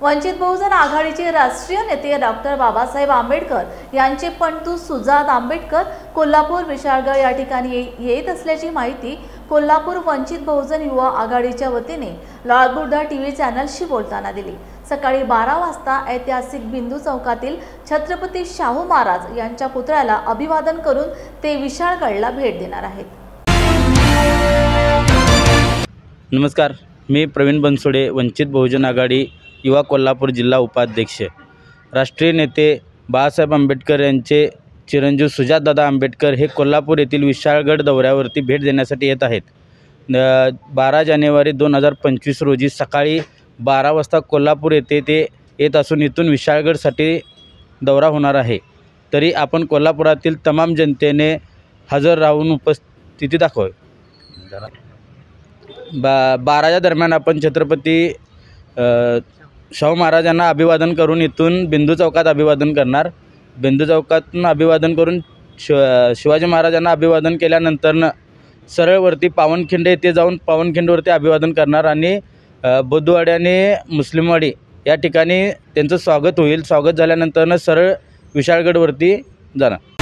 वंचित बहुजन आघाडीचे राष्ट्रीय नेते डॉक्टर बाबासाहेब आंबेडकर यांचे पणतू सुजात आंबेडकर कोल्हापूर विशाळगड या ठिकाणी येत असल्याची माहिती कोल्हापूर वंचित बहुजन युवा आघाडीच्या वतीने लालबुर्दा टीव्ही चॅनलशी बोलताना दिली। सकाळी 12 वाजता ऐतिहासिक बिंदू चौकातील छत्रपती शाहू महाराज यांच्या पुतळ्याला अभिवादन करून ते विशाळगडला भेट देणार आहेत। नमस्कार, मी प्रवीण बनसोडे, वंचित बहुजन आघाडी युवा कोल्हापूर जिल्हा उपाध्यक्ष। राष्ट्रीय नेते बाळासाहेब आंबेडकर यांचे चिरंजीव सुजातदादा आंबेडकर हे कोल्हापूर येथील विशाळगड दौऱ्यावरती भेट देण्यासाठी येत आहेत। 12 जानेवारी 2025 रोजी सकाळी 12 वाजता कोल्हापूर येथे ते येत असून इथून विशाळगडसाठी दौरा होणार आहे। तरी आपण कोल्हापुरातील तमाम जनतेने हजर राहून उपस्थिती दाखवावी। 12च्या दरम्यान आपण छत्रपती शाहू महाराजांना अभिवादन करून इथून बिंदू चौकात अभिवादन करणार। बिंदू चौकातून अभिवादन करून शिवाजी महाराजांना अभिवादन केल्यानंतर सरळ वरती पावनखिंड येथे जाऊन पावनखिंडवरती अभिवादन करणार आणि बुद्धवाडी आणि मुस्लिमवाडी या ठिकाणी त्यांचं स्वागत होईल। स्वागत झाल्यानंतर सरळ विशाळगडवरती जाणार।